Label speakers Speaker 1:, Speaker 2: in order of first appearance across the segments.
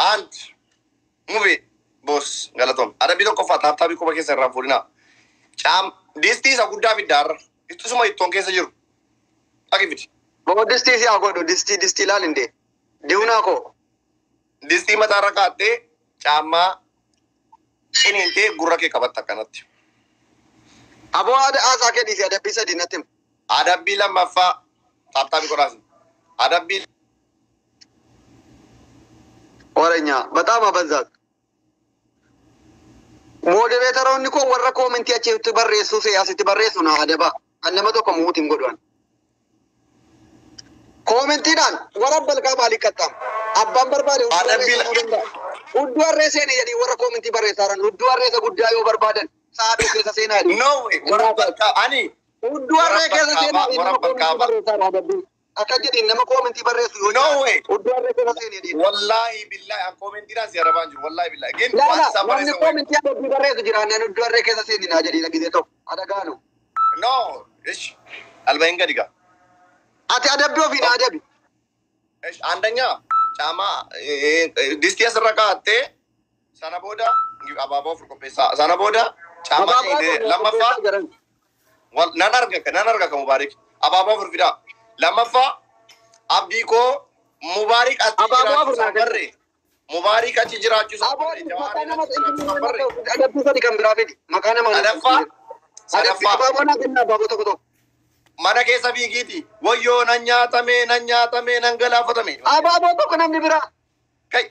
Speaker 1: Ant movie bos galatom. Ada bidon ko fatap tapi ko bakal serang fulina. Cam disti sa gudda bidar itu semua itu angke saja. Pakai bid.
Speaker 2: Bawa disti sih aku do disti lalin deh. Diuna ko.
Speaker 1: Disti mata rakate cama ini ente gurra ke kabat takanat.
Speaker 2: Abo ada asa ke di ada bisa di natim.
Speaker 1: Ada bila mafa tap tapi ko ras. Ada bil
Speaker 2: Orangnya, betapa banyak. Moderator ini kok warna komen tiap cewek tibarresu saya tibarresu nah ada ba. Anda mah tuh kamu tim godoan. Komen tidak, warna belka balik kata. Abang berbalik.
Speaker 1: Ada bil.
Speaker 2: Udua rese ini jadi warna komen tibarresaran. Udua rese budaya berbadan. Saat itu kita sini.
Speaker 1: No way. Warna belka ani.
Speaker 2: Udua rese kita sini.
Speaker 1: Warna belka.
Speaker 2: Akan jadi nama komen tibarresu.
Speaker 1: No way.
Speaker 2: Udua rese kita sini.
Speaker 1: Wallahi billahi aku komen tidak sih ada banjir. Wallahi billahi. Gen
Speaker 2: Namanya komen tiap tibarresu jiran. Udua rese kita sini. Nah jadi lagi itu ada gano.
Speaker 1: No. Ish. Albainga diga.
Speaker 2: Ati ada biofi ada bi.
Speaker 1: Ish andanya cama distia serakate sana boda apa pesa sana boda cama ini lama fa nanarga ka mubarak apa furfida lama fa abdi ko mubarak asirre mubarak ajira ju
Speaker 2: Ada bisa di kamera bi. Makanya mana?
Speaker 1: ada fa
Speaker 2: Apa mana kena babu to.
Speaker 1: mana keessa biigiti wayyo nan nyaatame nan galaafatame
Speaker 2: Aba to kana bira.
Speaker 1: kai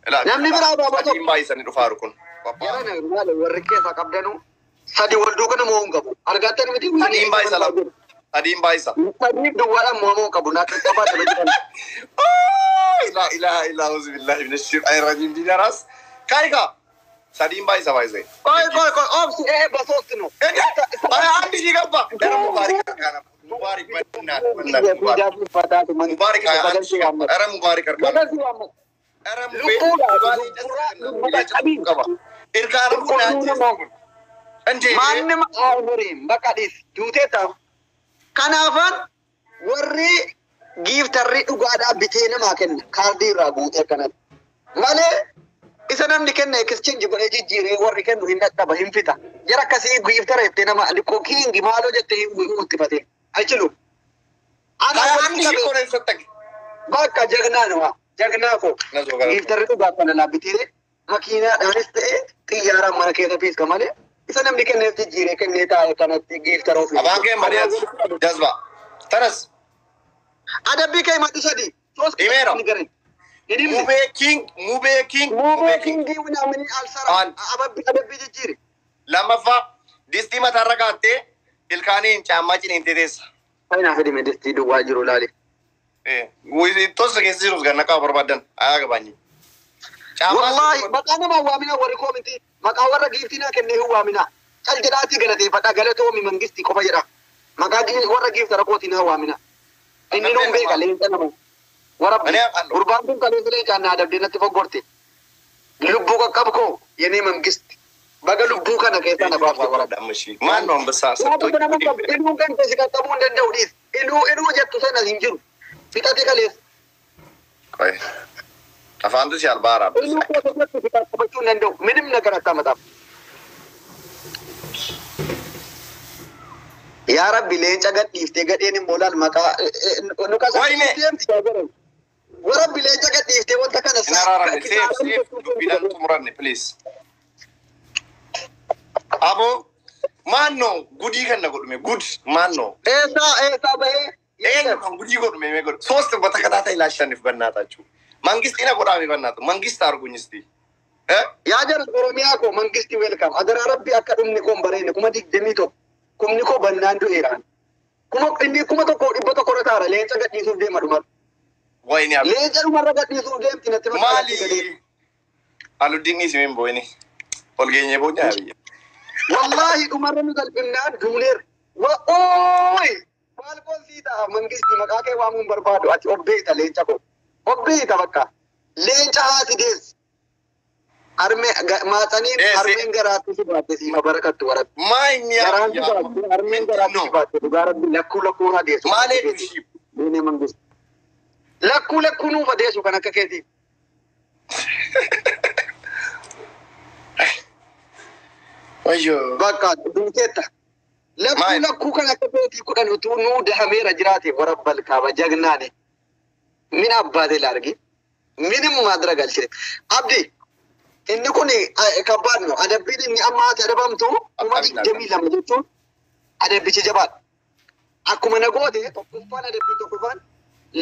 Speaker 2: Namni biraa baabatu.
Speaker 1: Adiin baay'isanii dhufaaru kun.
Speaker 2: Yana ngale warri keessa qabdanu sadi wal duukana moo ngabu. Argaatan miti
Speaker 1: Adiin baay'isa laatu. Adiin baay'isa.
Speaker 2: Sadi duwala moo qabu na qaba da bitan.
Speaker 1: La ilaha illa a'udhu billahi minash shaitanir rajim dinaras. Kaiga. Sadiin baay'isa baay'isa.
Speaker 2: Koi obsi basostino.
Speaker 1: Ay andi digabba. Dara mubarak kana. Mubarak banna. Mubarak ara mubarak kana. Era
Speaker 2: Manni ma'amurim bakadis juuteta kanaafan warri giiftarri dhugaadhaa bitee namaa kenna kaardii irraa guutee kanatti malee isa namni kenna exchange godhee jijjiiree warri kennu hin dadhaba hin fita jara akkasii giiftara jettee nama likkoo kiingi maaloo jettee hin uttifate achilu bakka jagnaa namaa jagnaa ko giiftarri dhugaa kana laabbitee makiinaadhaanis ta'e xiyyaaraan mana keessa fiiska malee isa namni kenneef jijjiiree kennee taa'e kanatti giiftara ofii.
Speaker 1: Abaan kee mari'atu jazba. Tanas.
Speaker 2: Adabbii kee maddu sadi.
Speaker 1: Himeera. Mubee king.
Speaker 2: Mubee kingii namni alsara. Adabbii jijjiire.
Speaker 1: Lammaffaa distii mataarra kaattee ilkaaniin caammaa ciniintee teessa.
Speaker 2: Faayinaa fedhime distii duwwaa jiru laali.
Speaker 1: Tosa keessa jirus ganna qaba barbaadan haa gabaanyi.
Speaker 2: Wallahi maqaa nama waamina warri koominti maqaa warra giiftinaa kennee hin waamina. Cal jedhaatii galateeffadha galatoomi mangisti qofa jedha. Maqaa warra giiftara kootiin haa waamina. Inni nuun beeka leenca nama. Warra gurbaan kun kaleessa leencaan naa dabdee natti foggorte. Lubbuu qaqqabu koo yenee mangisti. Baga lubbuu kana keessaa na baafte warra.
Speaker 1: Maannoo ambassaa
Speaker 2: sattoo. Iluu kan keessa qaqqabuu hin danda'u dhiis. Iluu jettu sana hin jiru. Fixate kaleessa.
Speaker 1: Afaantu si albaara.
Speaker 2: Iluu keessatti fixachuu hin danda'u. Minim nagara akka mataaf. Yaa Rabbi leenca gadhiiftee gadheen hin boolaal maqaa nu kasaa warra leenca gadhiiftee wanta kana
Speaker 1: seef dubbiidhaan xumuranne please. Abo maannoo gudii kan na godhume gud maannoo.
Speaker 2: Eessaa bahee.
Speaker 1: Eenyu kan gudii godhume mee godhu. Soosti bata kataa ta'e ilaashaniif bannaata jechuudha. Mangisti na godhaame bannaata. Mangista argunyisti.
Speaker 2: Yaa jara Oromiyaa koo mangisti welkam. Adara Rabbi akka dhumni koo hin bareenne 21. Kumni koo bannaan du'eeraan. Kuma tokko dhibba tokko irra taara leenca gadhiisuuf deema dhumar.
Speaker 1: Wayini haa.
Speaker 2: Leenca dhumarra gadhiisuuf deemti natti
Speaker 1: maali? Aluddiin isimin booyini. Ol geenyee boonyaa biyya.
Speaker 2: Wallahi dhumarra nu galbinnaan duuneer. Ooyi! Maal qoonsii ta'a mangisti maqaa kee waamuun barbaadu ati obbeeta leenca koo. Obbeeta bakka. Leenca haati deessi. Maaxaniin harmeen garaatti si baatte siima barakattu waratti.
Speaker 1: Maayini yaa.
Speaker 2: Garaan si baatte harmeen garaatti si baatte dhugaa rabbi lakkuu hadeessu.
Speaker 1: Maalee dushii.
Speaker 2: Lakkuu nuuf adeessu kan akka keetiif.
Speaker 1: Ayyo.
Speaker 2: Bakka duuteetta. Lakkuu kan akka beetii kudhan utuu nuu dahameera jiraate warabbal kaaba jagnaane. Min abbaate largi. Minimuma dura galchine. Abdi inni kun kabbaadno adabbiin inni amma ati adabamtu kuma 22 jechuun adabbichi jabaadha. Akkuma na goote tokkoffaan adabbii tokkoffaan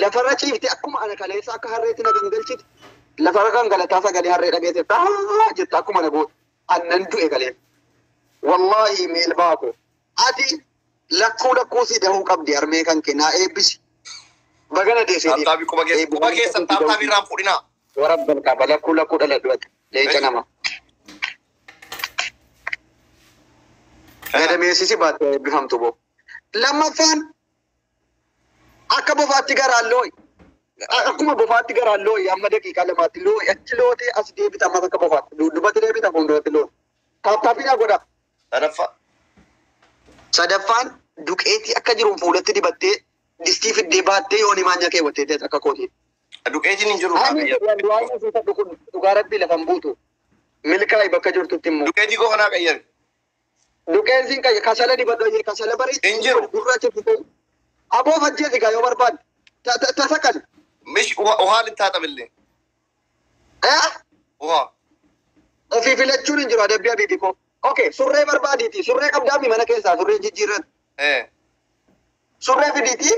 Speaker 2: lafarra ciifte akkuma ana kaleessa akka harreetti na gangalchite lafarra kan galataa sagalee harree dhageesse jetta akkuma na goote annan du'e galee. Wallahi meel baako ati lakkuu si dahuu qabdi harmee kan kennaa eebbisi. Bagana deesee
Speaker 1: Taabii kuma keessa taabii irraan fudhinaa.
Speaker 2: Warabbal kaaba lakkuu dhala du'ate leenca nama. Gadameessisi baatee eebbifamtu boo. Lammaffaan akka bofaatti garaan looyi. Akkuma bofaatti garaan looyi amma daqiiqaa lamaatti looyi achi lootee as deebita ammas akka bofaatti duubatti deebita fuulduratti looyi. Taaptaappii godha. Sadaffaan duqeetii akka jiru fuulatti dibattee distii fiddee baattee yoon himaanya keewwattee akka kootii.
Speaker 1: Duqeetiin hin jiru.
Speaker 2: Dhugaa rabbii lafan buutu. Milkaa'ii bakka jirtutti immoo.
Speaker 1: Duqeetii koo kanaa qayyari.
Speaker 2: Duqeensiin kasala dibadooyee kasala bareedu.
Speaker 1: Hin jiru.
Speaker 2: Gurraacha fitee. Aboo fajjeesi gaa yoo barbaadu. Tasakal.
Speaker 1: Mish uhaa littaatabillee. Uhaa.
Speaker 2: Ofii filachuun hin jiru adabbii abiitii koo. Okay, surree barbaadiiti. Surree qabdaami mana keessaa surree jijjiirran. Surree fidiiti.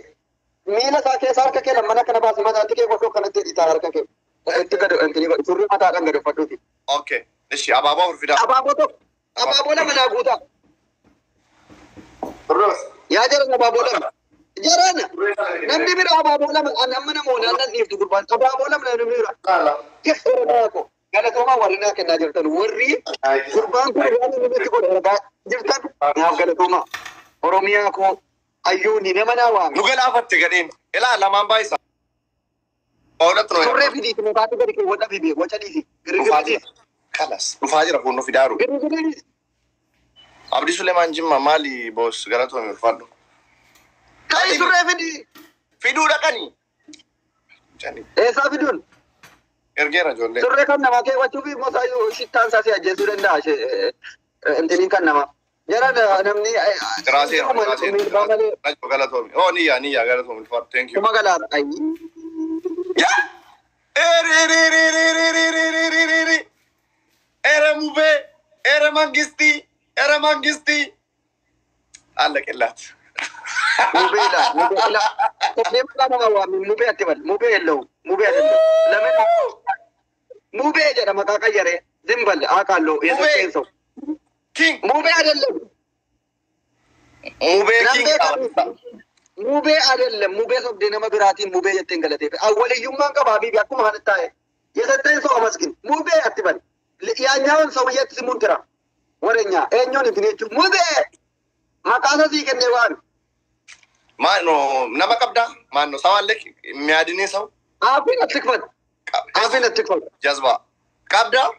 Speaker 2: Miila isaa keessaa harka kee lammana kana baasi mataatti kee godhuu kanatti hidhitaa harka kee. Itti gad surree mataadhaan gad uffadhuuti.
Speaker 1: Okay. Ishi abaaboo urfidaa.
Speaker 2: Abaaboo tokko. Abaaboo lama naa guutaa. Yaa jaran abaaboo lama. Jarana. Namni bira abaaboo lama amma namoonni annan dhiiftu gurbaan. Abaaboo lama namni bira. Keessoo naako. Galatooma warri naa kennaa jirtan warri gurbaan kun waan inni nuti godhe argaa jirtan naaf galatooma. Oromiyaa koo ayyuuni nama naa waame.
Speaker 1: Nu galaafatte gadheen. Ilaa lamaan baay'isa.
Speaker 2: Surree fidiiti mukaatti gadi keewwadha fi waca dhiisi. Girgirri.
Speaker 1: Kalas. Dhufaa jira kun nufi daaru.
Speaker 2: Girgirri.
Speaker 1: Abdii Suleemaan Jimma maali boos galatoome ulfaadhu.
Speaker 2: Kai surree fidi.
Speaker 1: Fiduu dhaqanii.
Speaker 2: Eessaa fiduun?
Speaker 1: Ergeera ijoollee.
Speaker 2: Surree kan namaa keewwachuu fi mosaayyuu shittaan isaa si ajjeesuu danda'a. Intiniin kan namaa. Jara namni.
Speaker 1: Jiraaseera. Galatoome. Oh niyyaa galatoome ulfaadhu. Thank you.
Speaker 2: Kuma galaadha.
Speaker 1: Era mubee. Era mangistii. Era mangistii. Alla qellaati.
Speaker 2: Mubeela. Kophee maqaa nama waami mubee atti bal. Mubee yelloo. Mubee ati lameen. Mubee jedha maqaa qayyaree. Zimbal akaalloo. Yesuuseenso.
Speaker 1: King.
Speaker 2: Mubee adellam.
Speaker 1: Mubee king.
Speaker 2: Mubee adellam. Mubee sobdee nama biraatiin mubee jetteen galateef. Awwaliyyummaan qabaa biibi akkuma haala taa'e. Yesuuseenso amaskin. Mubee atti bal. Yaanyaan sawiyyeetti simuun tira. Warenya eenyuun itti jechuun mubee maqaasa sii kennee waan.
Speaker 1: Maano nama qabdaa maano sawaallee miyaadinii sawu.
Speaker 2: Aafiin atti kfat. Aafiin atti kfat.
Speaker 1: Jazbaa qabdaa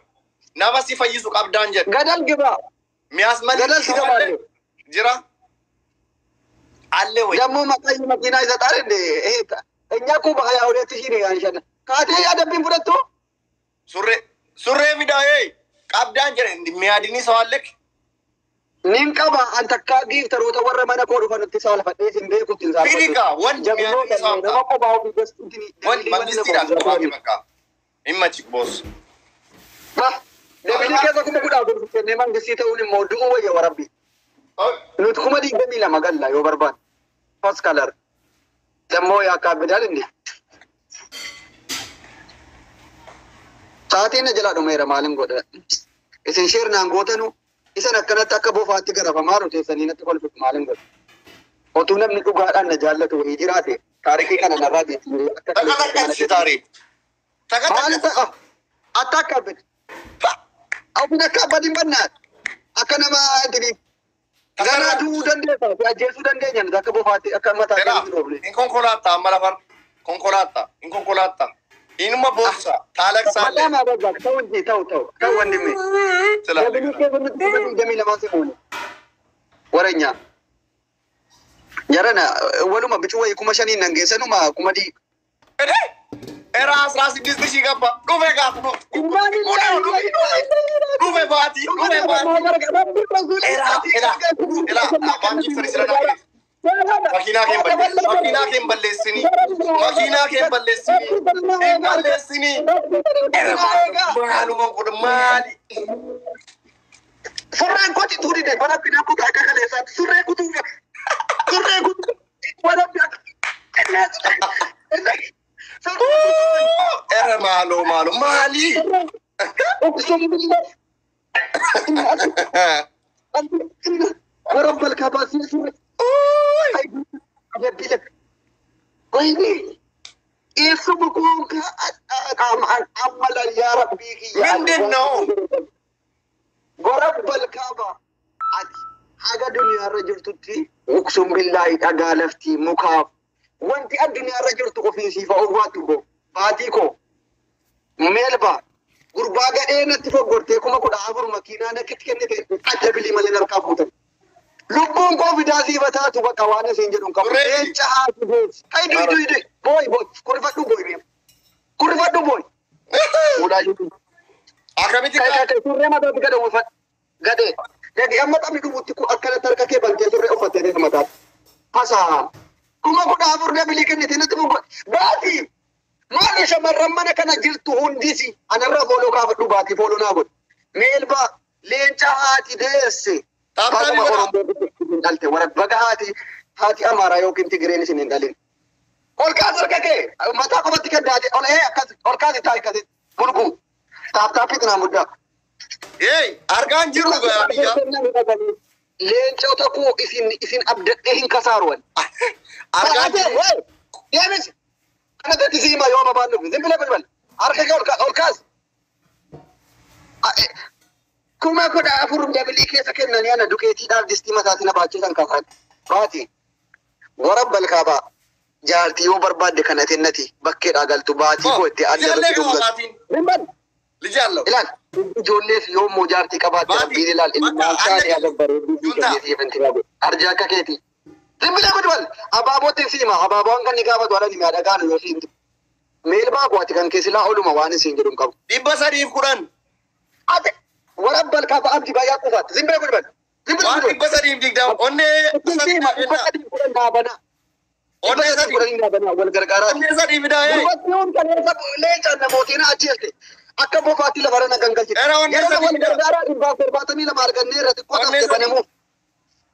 Speaker 1: nama si fayyisu qabdaan jedhu.
Speaker 2: Gadal gibaa.
Speaker 1: Miyaas malee
Speaker 2: Gadal si gabaadhe.
Speaker 1: Jira. Allee wayi.
Speaker 2: Dammoo maqaan makiinaa isa xaarinde eenyaa kuuba hayaa odeetti shiine yaa shan. Kaatee adabbiin fudhattu.
Speaker 1: Surree fidaayee. Qabdaan jedhe miyaadinii sawaallee.
Speaker 2: Nin qaba an takkaa giiftaroota warra mana koo dhufanutti saalfadhee sin beekutti hin saalfadhu.
Speaker 1: Fidika wanti miyaadinii sawaallee.
Speaker 2: Nama qophaa ofii gostuutiin.
Speaker 1: Wanti mangistiidhaan qophaa fi bakka. Himma chikboos.
Speaker 2: Deebiin keessa kuma guddaa gurgurtu kennee mangistii ta'uun immoo du'uu wayya warabbi. Nuti kuma 22 galla yoo barbaadu. Fas kalar. Dammoo yaa kaabidaan inni. Saatiin na jalaa dhumeera maalin godha. Isin sheernaan gootanu isan akkanatti akka bofaatti garafamaa roteessanii natti kolfitu maalin godha. Otuu namni dhugaadhaan na jaallatu wayii jiraate taarikii kana narraa beektu.
Speaker 1: Takka taarikii.
Speaker 2: Maal ta'a? Atta akka abbate. Awwin akka abbatiin bannaan akka nama intini garaa du'uu dandeessa fi ajjeesuu dandeenya akka bofaatti akka mataa
Speaker 1: keessatti dhoofne. In konkolaataa amma lafar konkolaataa in konkolaataa. Inuma boorsa taalaksaa.
Speaker 2: Madama babba ta'u wanni mee. Deebiin keessa nuti kuma 22 se'uuni. Warenya. Jarana waluma bicu wayii kuma 5 nan geessanuma kuma di.
Speaker 1: Era asras di sini siapa? Duve gak? Duve bati. Era. Abang kita di sana. Makina kembali sini. Era malu mau mali.
Speaker 2: Surreen kooti tuuri de bara bina ko ka kale sa surreen kutu wala bi
Speaker 1: Era malu mali.
Speaker 2: ورب الكباسي ويني يسمكم عمل يا ربي
Speaker 1: من دنو
Speaker 2: ورب الكعبة حاجة دنيا رجل تتي اقسم بالله تقالفتي مكاف وانت الدنيا رجل تقفين سيفا اواتيكو فاتيكو ميلبا غربا غدينا تفغورتي كما كدا عبر مكينا نكت كنت ادبلي ملنا الكافوت لبون كو فيدازي بتاتو بقى وانا سنجدون كفو انت عارف هاي دي بوي كورفاتو بوي ودا يوتيوب
Speaker 1: Akabiti
Speaker 2: kaya surre ma dapat kada wafat gade jadi amma tapi du butiku akala tarka ke banke surre ofat ne mata hasa kuma ko da furde biliken ne tinatu bati mali shamarran mana kana jirtu hundisi anarra bolo ka fadu bati bolo na god melba lencha hati desse dalte wara baga hati amara yo kinti greni sinin dalin kol ka sarka ke mata ko batika dade ol ka tai ka burgu Tap itna muda.
Speaker 1: Hey, argan jiru ga biya.
Speaker 2: Lencha utaku isin update hin kasarwan.
Speaker 1: Argan jiru.
Speaker 2: Yamis. Ana da tizima yoma banu. Zimbele bal. Arka olkas. Kuma ko da afurum da bilike sakin nan yana duketi dar distima tatina bachi san kafat. Fati. Warabbal kaba. Jalti yo barbad kanatin nati. Bakke da galtu bati ko itti adda.
Speaker 1: Lijallo.
Speaker 2: Ilal ijoolleef yoo mojaartii qabaate rabbiin ilaal ilmaan isaanii agabbaree biitii fentilaade arjaa akka keeti. Dimbilee gudbal abaabootiin siima abaaboon kan ni gaafatu ala ni miidhagaan yoo siin meelbaa kuwaati kan keessilaa oluma waan isiin jedhu qabu.
Speaker 1: 310.
Speaker 2: Ate warabbal kaaba abdi baay'aa qufaatti dimbilee gudbal.
Speaker 1: Waan 310 onnee.
Speaker 2: Siima 310 dhaabana. Onnee 310 wal gargaaraa.
Speaker 1: Onnee 310.
Speaker 2: Dubartiin kan leencaan namootiin achiiste. Akka bofaatti lafa na gangalchite. Yeroo wal gargaaraa dhibbaaf 70 lama argannee irratti qotaaf banamuuf.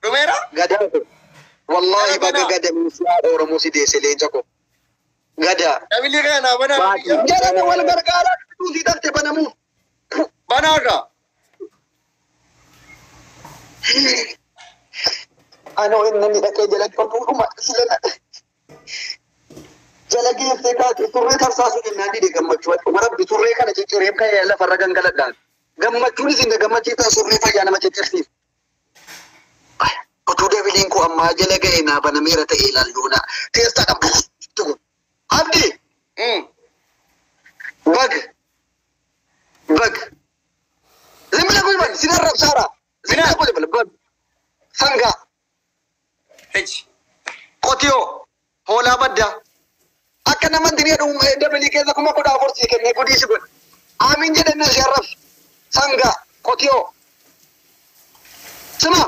Speaker 1: Dhumeera?
Speaker 2: Gadaa. Wallahi baga gada muusaa Oromoo si deesse leenca ko. Gadaa.
Speaker 1: Nabilii kana bana.
Speaker 2: Yeroo wal gargaaraa dhuunfii dhabte banamuuf.
Speaker 1: Banaaga.
Speaker 2: Anoo inni dhaqee jala dhuma silana. Jala geesse kaate turree tarsaasu jennaan dide gammachuu warabbi turree kana ciccireem kan lafarra gangaladhaan gammachuun isin gammachiisaa surree fayyaa nama ciccirsiif utuu dabiliin koo ammaa jala ga'e naa banameera ta'e ilaalluuna teessaadhaan abdi bag zimila gulman sinan rabsaara zimila gulman bag sanga qotiyoo hoolaa baddaa akka naman diriya dhuma dabalii keessa kuma kudha afur sii kennee gudiisi godhe aamin jedhanna sharraf sanga qotiyoo sima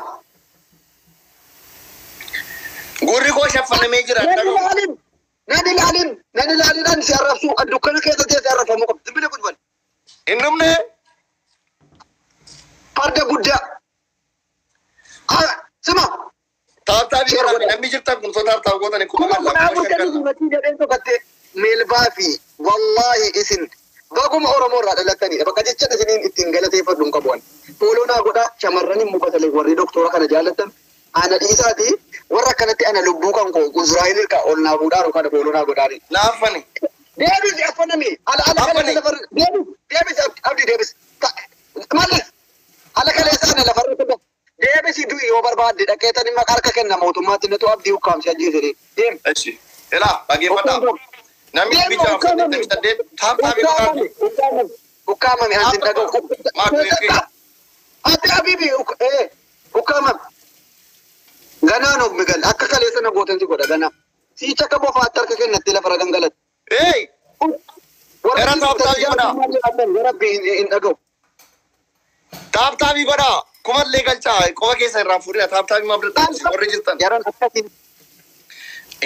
Speaker 1: gurri koo shaffanamee jira
Speaker 2: nan ilaalin an si arrabsu dukkana keessa teesse arrafamu qabdi zimbile gudban
Speaker 1: innumne
Speaker 2: farda guddaa sima
Speaker 1: taataabii godhame namni jirtan kun soo taartaa gootani
Speaker 2: kuma kudhaafur kan dubatii jedheen tokkotte meelbaa fi wallaahi isin baguma Oromoo irraa dhalattanidha bakka jecha isiniin ittiin galateeffadhu hin qabuan pooloonaa godhaa shamarraniin mukatalee warri doktora kana jaallattan ana dhiisaati warra kanatti ana lubbuu kan koo Israa'el irraa ol naa fuudhaan kana pooloonaa godhaani.
Speaker 1: Laafani.
Speaker 2: Deebis affanami ala kaleessa lafarra deebis abdi deebis mallis ala kaleessa ana lafarra tokko. Deebisi du'i yoo barbaadde dhaqeetan imma harka kenna mootummaatti natu abdii ukkaamsi ajjeesire deem.
Speaker 1: Echi elaa dhageeffadhaa. Namni biyya afurtamii saddeet taaptaabii godhaatu.
Speaker 2: Ukkaamame ansin dhaga'u. Ati abibi ukkaamame. Ganaan of migal akka kaleessa na gootansi godha ganaa. Siicha akka bofaatti harka kennatti lafa gangalatti.
Speaker 1: Era taaptaabii godha. Taaptaabii godha. Kumallee galchaa qofa keessa irraa fuudhina taaptaabii maabdatti warri jirtan.
Speaker 2: Jaran akkasin.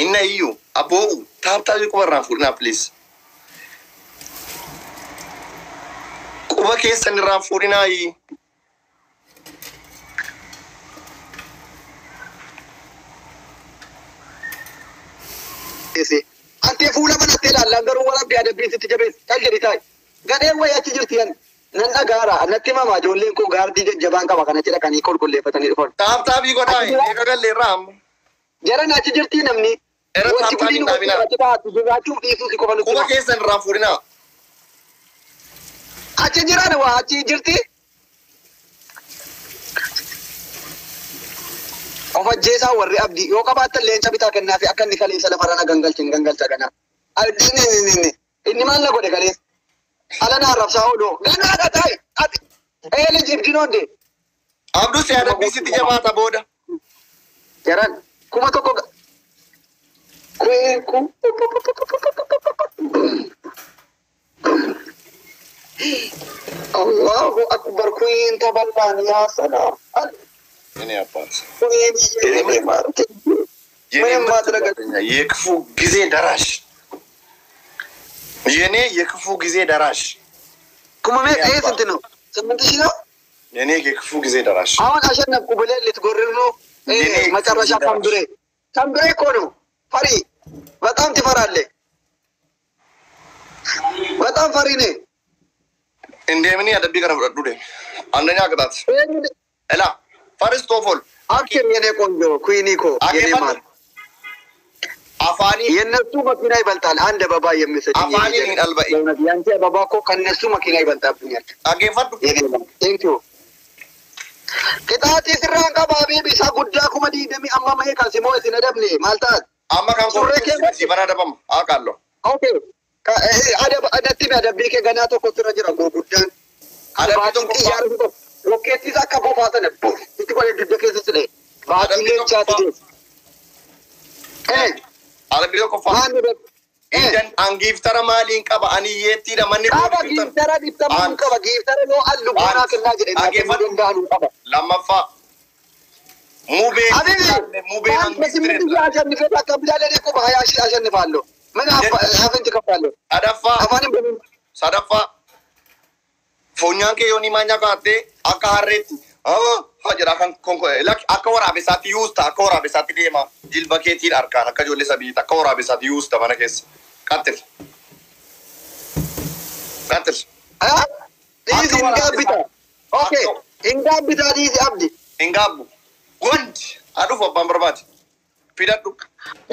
Speaker 1: Inna iyyuu abboo taaptaabii qofa irraa fuudhina please. Qofa keessa irraa fuudhina.
Speaker 2: Ante fuula manatti ilaallaan garuu walaabbii adabbiin sitti jabeessi. Kan jedhi taa'e. Gadheen wayii achi jirti yan. Nan dhagaara. Natti himamaa ijoolleen koo gaardii jajjabaan qaba kanatti dhaqanii qulqulleeffatanii dhufan.
Speaker 1: Taaptaabii godhaa eega gallee irraa amma.
Speaker 2: Jaran achi jirti namni.
Speaker 1: Era taaptaabii dhaabinaa.
Speaker 2: Jiraachuuf dhiisuu si qofa nutti.
Speaker 1: Qofa keessa irraa fuudhina.
Speaker 2: Achi jiran waa achi jirti. Of ajjeesaa warri abdii yoo qabaattan leenca bitaa kennaa fi akka inni kaleessa lafarra gangalcha ganaa. Inni maal na godhe kaleessa? Ala naa rabsaa ooloo. Ganaadha taa'e. Eele jibdinoonde.
Speaker 1: Abduu si adabbii sitti jabaata booda.
Speaker 2: Jaran kuma tokko Allahu akbar kuyin taballaan yaa salaam.
Speaker 1: Ini apa? የክፉ ጊዜ ደራሽ የኔ የክፉ ጊዜ ደራሽ
Speaker 2: ኩማሜ ስንት ነው? 8,000 ነው።
Speaker 1: የኔ የክፉ ጊዜ ደራሽ
Speaker 2: አሁን አሸነፍኩ ብለህ ልትጎርር ነው? መጨረሻ ታምብሬ እኮ ነው። ፈሪ በጣም ትፈራለህ። በጣም ፈሪ ነህ።
Speaker 1: እንደምን ያደብ ይቀርብዱ ደ አንደኛ ቅጣት እላ ፈርስት ኦፍ ኦል
Speaker 2: አኪም የኔ ቆንጆ ኩይኒኮ የኔ ማር
Speaker 1: አፋኒ
Speaker 2: የነሱ መኪና ይበልጣል። አንድ አበባ የሚሰጥ
Speaker 1: አፋኒ አልባይ
Speaker 2: ያንተ አበባ እኮ ከነሱ መኪና ይበልጣብኛል።
Speaker 1: አገፈዱ
Speaker 2: ቴንክ ዩ ቅጣት ይስራን ከባቢ ቢሳ ጉዳ ኩመዲ ደሚ አማማ ካሲሞ ሲነደብኒ ማልታት
Speaker 1: አማ ካን ኮሬክ ሲበራ ደበም አቃሎ
Speaker 2: ኦኬ አደቲ አደቢ ከገና ተኮ ትረ ጅራ ጉዳን አባቱ ያርጉ ሮኬት ይዛካ ቦፋተ ነበር እቲ ቆለ ድደከ ስለ ባዲሌ ቻት
Speaker 1: አለቢዮ ኮፋ ኢንደን አንጊፍተረ ማሊን ቀባ አንየቲ ደመኒ
Speaker 2: ቀባ ጊፍተረ ዲፍተማን ቀባ ጊፍተረ ነው አሉ ቦና ከና ጀደ
Speaker 1: አገፈዱ
Speaker 2: እንዳሉ ቀባ
Speaker 1: ለማፋ ሙቤ ሙቤ
Speaker 2: በስምንት ያሸንፈ ተቀብላለ እኮ በ20 ሺህ አሸንፋለሁ። ምን አፈን ትከፍላለህ?
Speaker 1: አዳፋ
Speaker 2: አፋንም በምን
Speaker 1: ሰደፋ ፎኛን ከዮኒ ማኛ ካቴ አካሬት ሀጀራ ካን ኮንኮ ለክ አከወራ በሳት ዩስታ አከወራ በሳት ዲማ ጅልበኬቲ አርካና ከጆሌ ሰቢታ አከወራ በሳት ዩስታ ማነከስ ቀጥል
Speaker 2: ዲዚ እንጋብታ ኦኬ እንጋብታ ዲዚ አብዲ
Speaker 1: እንጋቡ ወንድ አዱፎ ባምበርባት ፊዳዱ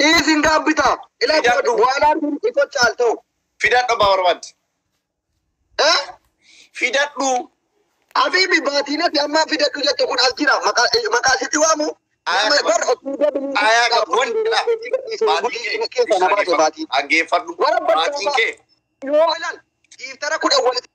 Speaker 2: ዲዚ እንጋብታ ኢላ በኋላ ይቆጫል ተው
Speaker 1: ፊዳዱ ባምበርባት ፊዳዱ
Speaker 2: አቢቢ ባቲነት ያማ ፊደዱ ጀተኩን አልጂራ መቃሲቲ ዋሙ በር
Speaker 1: አያ ወንድ ባቲ አጌፈዱ ባቲንኬ
Speaker 2: ይሆናል ይፍተራ ኩደ ወለት